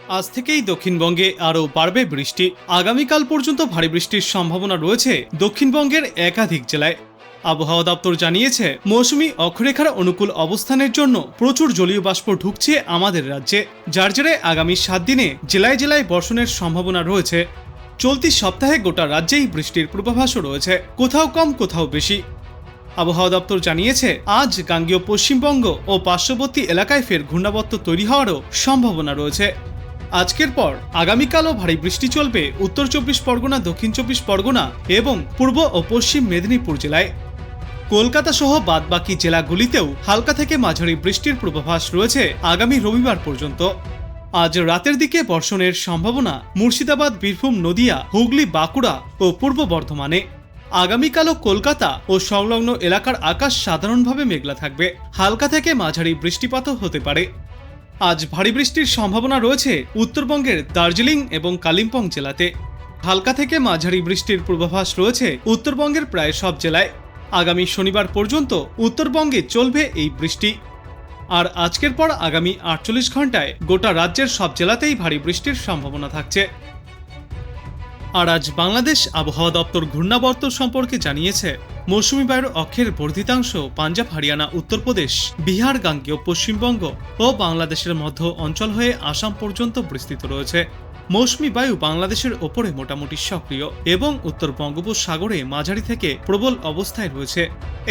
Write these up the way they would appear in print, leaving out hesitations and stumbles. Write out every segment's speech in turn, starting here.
আজ থেকেই দক্ষিণবঙ্গে আরও বাড়বে বৃষ্টি। আগামীকাল পর্যন্ত ভারী বৃষ্টির সম্ভাবনা রয়েছে দক্ষিণবঙ্গের একাধিক জেলায়। আবহাওয়া দপ্তর জানিয়েছে, মৌসুমি অক্ষরেখার অনুকূল অবস্থানের জন্য প্রচুর জলীয় বাষ্প ঢুকছে আমাদের রাজ্যে, যার জেরে আগামী 7 দিনে জেলায় জেলায় বর্ষণের সম্ভাবনা রয়েছে। চলতি সপ্তাহে গোটা রাজ্যেই বৃষ্টির পূর্বাভাসও রয়েছে, কোথাও কম কোথাও বেশি। আবহাওয়া দপ্তর জানিয়েছে, আজ গাঙ্গেয় পশ্চিমবঙ্গ ও পার্শ্ববর্তী এলাকায় ফের ঘূর্ণাবর্ত তৈরি হওয়ারও সম্ভাবনা রয়েছে। আজকের পর আগামীকালও ভারী বৃষ্টি চলবে উত্তর 24 পরগনা, দক্ষিণ 24 পরগনা এবং পূর্ব ও পশ্চিম মেদিনীপুর জেলায়। কলকাতা সহ বাদবাকি জেলাগুলিতেও হালকা থেকে মাঝারি বৃষ্টির পূর্বাভাস রয়েছে আগামী রবিবার পর্যন্ত। আজ রাতের দিকে বর্ষণের সম্ভাবনা মুর্শিদাবাদ, বীরভূম, নদিয়া, হুগলি, বাঁকুড়া ও পূর্ব বর্ধমানে। আগামীকালও কলকাতা ও সংলগ্ন এলাকার আকাশ সাধারণভাবে মেঘলা থাকবে, হালকা থেকে মাঝারি বৃষ্টিপাতও হতে পারে। আজ ভারী বৃষ্টির সম্ভাবনা রয়েছে উত্তরবঙ্গের দার্জিলিং এবং কালিম্পং জেলাতে। হালকা থেকে মাঝারি বৃষ্টির পূর্বাভাস রয়েছে উত্তরবঙ্গের প্রায় সব জেলায়। আগামী শনিবার পর্যন্ত উত্তরবঙ্গে চলবে এই বৃষ্টি। আর আজকের পর আগামী 48 ঘন্টায় গোটা রাজ্যের সব জেলাতেই ভারী বৃষ্টির সম্ভাবনা থাকছে। আর আজ বাংলাদেশ আবহাওয়া দপ্তর ঘূর্ণাবর্ত সম্পর্কে জানিয়েছে, মৌসুমী বায়ুর অক্ষের বর্ধিতাংশ পাঞ্জাব, হরিয়ানা, উত্তরপ্রদেশ, বিহার, গাঙ্গেয় পশ্চিমবঙ্গ ও বাংলাদেশের মধ্য অঞ্চল হয়ে আসাম পর্যন্ত বিস্তৃত রয়েছে। মৌসুমী বায়ু বাংলাদেশের ওপরে মোটামুটি সক্রিয় এবং উত্তর বঙ্গোপসাগরে মাঝারি থেকে প্রবল অবস্থায় রয়েছে।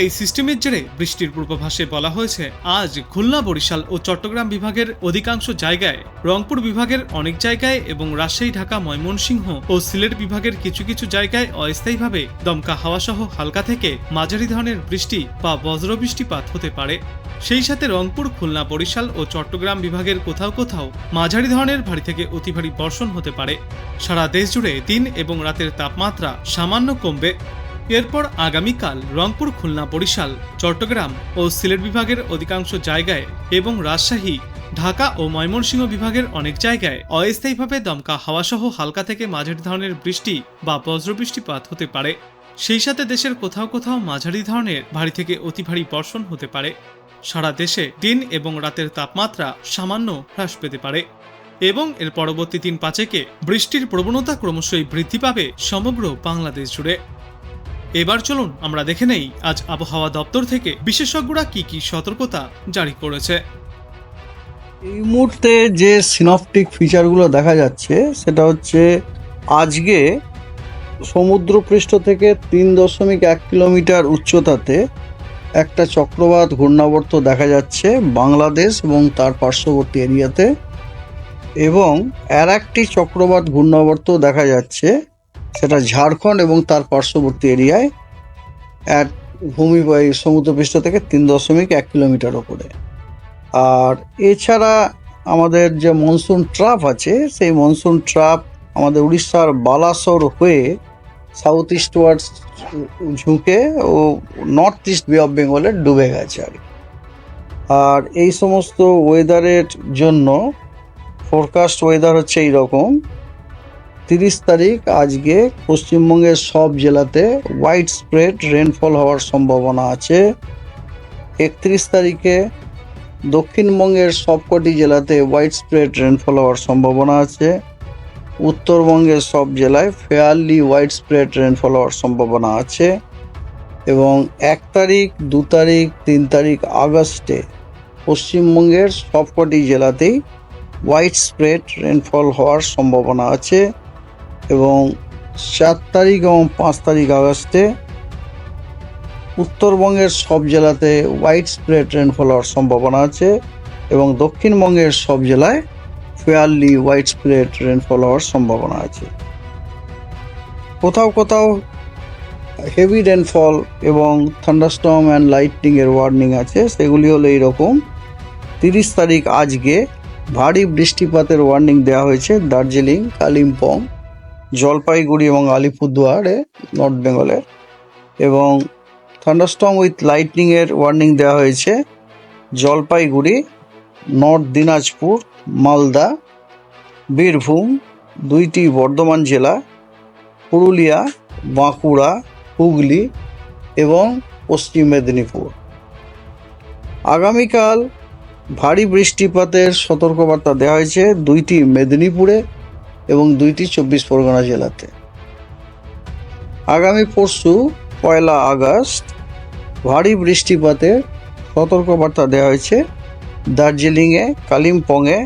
এই সিস্টেমের জেরে বৃষ্টির পূর্বাভাসে বলা হয়েছে, আজ খুলনা, বরিশাল ও চট্টগ্রাম বিভাগের অধিকাংশ জায়গায়, রংপুর বিভাগের অনেক জায়গায় এবং রাজশাহী, ঢাকা, ময়মনসিংহ ও সিলেট বিভাগের কিছু কিছু জায়গায় অস্থায়ীভাবে দমকা হাওয়াসহ হালকা থেকে মাঝারি ধরনের বৃষ্টি বা বজ্রবৃষ্টিপাত হতে পারে। সেই সাথে রংপুর, খুলনা, বরিশাল ও চট্টগ্রাম বিভাগের কোথাও কোথাও মাঝারি ধরনের ভারী থেকে অতি ভারী বর্ষণ হতে পারে। সারা দেশ জুড়ে দিন এবং রাতের তাপমাত্রা সামান্য কমবে। এরপর আগামীকাল রংপুর, খুলনা, বরিশাল, চট্টগ্রাম ও সিলেট বিভাগের অধিকাংশ জায়গায় এবং রাজশাহী, ঢাকা ও ময়মনসিংহ বিভাগের অনেক জায়গায় অস্থায়ীভাবে দমকা হাওয়াসহ হালকা থেকে মাঝারি ধরনের বৃষ্টি বা বজ্রবৃষ্টিপাত হতে পারে। সেই সাথে দেশের কোথাও কোথাও মাঝারি ধরনের ভারী থেকে অতি ভারী বর্ষণ হতে পারে। সারা দেশে দিন এবং রাতের তাপমাত্রা সামান্য হ্রাস পেতে পারে এবং এর পরবর্তী 3-5 বৃষ্টির প্রবণতা ক্রমশই বৃদ্ধি পাবে সমগ্র বাংলাদেশ জুড়ে। এবার চলুন আমরা দেখে নেই আজ আবহাওয়া দপ্তর থেকে বিশেষজ্ঞরা কি কি সতর্কতা জারি করেছে। এই মুহূর্তে যে সিনপটিক ফিচারগুলো দেখা যাচ্ছে সেটা হচ্ছে, আজকে সমুদ্রপৃষ্ঠ থেকে 3.1 কিলোমিটার উচ্চতাতে একটা চক্রবাত ঘূর্ণাবর্ত দেখা যাচ্ছে বাংলাদেশ এবং তার পার্শ্ববর্তী এরিয়াতে, এবং আর একটি চক্রবাত ঘূর্ণাবর্ত দেখা যাচ্ছে সেটা ঝাড়খণ্ড এবং তার পার্শ্ববর্তী এরিয়ায় এক সমুদ্রপৃষ্ঠ থেকে 3.1 কিলোমিটার ওপরে। আর এছাড়া আমাদের যে মনসুন ট্রাপ আছে, সেই মনসুন ট্রাপ আমাদের উড়িষ্যার বালাসোর হয়ে সাউথ ইস্ট ওয়ার্ডস ঝুঁকে ও নর্থ ইস্ট বে অফ বেঙ্গলে ডুবে গেছে আর এই সমস্ত ওয়েদারের জন্য ফোরকাস্ট ওয়েদার হচ্ছে এইরকম। 30 তারিখ আজকে পশ্চিমবঙ্গের সব জেলাতে ওয়াইড স্প্রেড রেনফল হওয়ার সম্ভাবনা আছে। 31 তারিখে দক্ষিণবঙ্গের সবকটি জেলাতে ওয়াইড স্প্রেড রেনফল হওয়ার সম্ভাবনা আছে। উত্তরবঙ্গের সব জেলায় ফেয়ারলি ওয়াইড স্প্রেড রেনফল হওয়ার সম্ভাবনা আছে এবং 1 তারিখ, 2 তারিখ, 3 তারিখ আগস্টে পশ্চিমবঙ্গের সবকটি জেলাতেই ওয়াইড স্প্রেড রেনফল হওয়ার সম্ভাবনা আছে এবং 4 তারিখ এবং 5 তারিখ আগস্টে উত্তরবঙ্গের সব জেলাতে ওয়াইড স্প্রেড রেনফল হওয়ার সম্ভাবনা আছে এবং দক্ষিণবঙ্গের সব জেলায় ফেয়ারলি ওয়াইড স্প্রেড রেনফল হওয়ার সম্ভাবনা আছে। কোথাও কোথাও হেভি রেনফল এবং থান্ডারস্টর্ম অ্যান্ড লাইটনিংয়ের ওয়ার্নিং আছে। সেগুলি হলো এইরকম: 30 তারিখ আজকে ভারী বৃষ্টিপাতের ওয়ার্নিং দেওয়া হয়েছে দার্জিলিং, কালিম্পং, জলপাইগুড়ি এবং আলিপুরদুয়ারে নর্থ বেঙ্গলের, এবং থান্ডারস্টর্ম উইথ লাইটনিংয়ের ওয়ার্নিং দেওয়া হয়েছে জলপাইগুড়ি, নর্থ দিনাজপুর, মালদা, বীরভূম, 2টি বর্ধমান জেলা, পুরুলিয়া, বাঁকুড়া, হুগলি এবং পশ্চিম মেদিনীপুর। আগামীকাল ভারী বৃষ্টিপাতের সতর্কবার্তা দেওয়া হয়েছে 2টি মেদিনীপুরে এবং 2টি 24 পরগনা জেলাতে। আগামী পরশু 1 আগস্ট ভারী বৃষ্টিপাতের সতর্কবার্তা দেওয়া হয়েছে দার্জিলিংয়ে, কালিম্পংয়ে,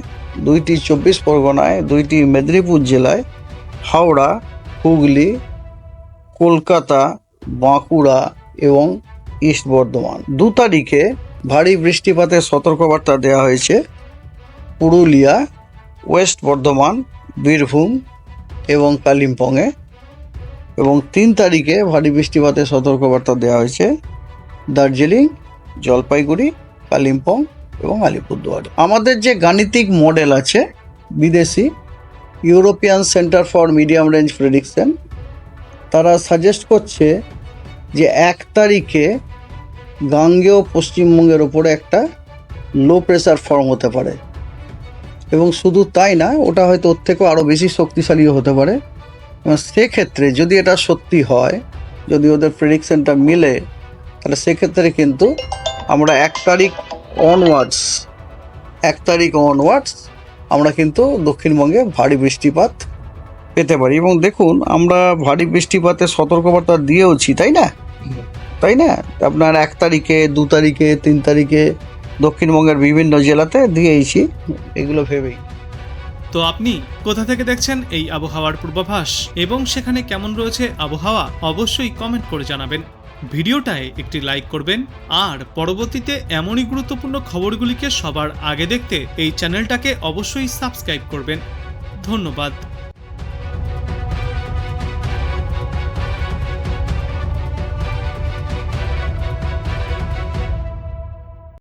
2টি 24 পরগনায়, 2টি মেদিনীপুর জেলায়, হাওড়া, হুগলি, কলকাতা, বাঁকুড়া এবং ইস্ট বর্ধমান। 2 তারিখে ভারী বৃষ্টিপাতের সতর্কবার্তা দেওয়া হয়েছে পুরুলিয়া, ওয়েস্ট বর্ধমান, বীরভূম এবং কালিম্পংয়ে। এবং 3 তারিখে ভারী বৃষ্টিপাতের সতর্কবার্তা দেওয়া হয়েছে দার্জিলিং, জলপাইগুড়ি, কালিম্পং এবং আলিপুরদুয়ারে। আমাদের যে গাণিতিক মডেল আছে বিদেশি European centre for medium range prediction, তারা সাজেস্ট করছে যে 1 তারিখে গাঙ্গেয় পশ্চিমবঙ্গের ওপরে একটা লো প্রেসার ফর্ম হতে পারে, এবং শুধু তাই না, ওটা হয়তো ওর থেকেও আরও বেশি শক্তিশালীও হতে পারে। এবং সেক্ষেত্রে যদি এটা সত্যি হয়, যদি ওদের প্রেডিকশনটা মিলে, তাহলে সেক্ষেত্রে কিন্তু আমরা 1 তারিখ অনওয়ার্ডস আমরা কিন্তু দক্ষিণবঙ্গে ভারী বৃষ্টিপাত পেতে পারি। এবং দেখুন, আমরা ভারী বৃষ্টিপাতের সতর্কবার্তা দিয়েওছি, তাই না? আপনার 1 তারিখে, 2 তারিখে, 3 তারিখে দক্ষিণবঙ্গের বিভিন্ন জেলাতে দিয়েইছি, এগুলো ভেবেই। তো আপনি কোথা থেকে দেখছেন এই আবহাওয়ার পূর্বাভাস এবং সেখানে কেমন রয়েছে আবহাওয়া, অবশ্যই কমেন্ট করে জানাবেন। ভিডিওটায় একটি লাইক করবেন আর পরবর্তীতে এমনই গুরুত্বপূর্ণ খবরগুলিকে সবার আগে দেখতে এই চ্যানেলটাকে অবশ্যই সাবস্ক্রাইব করবেন। ধন্যবাদ।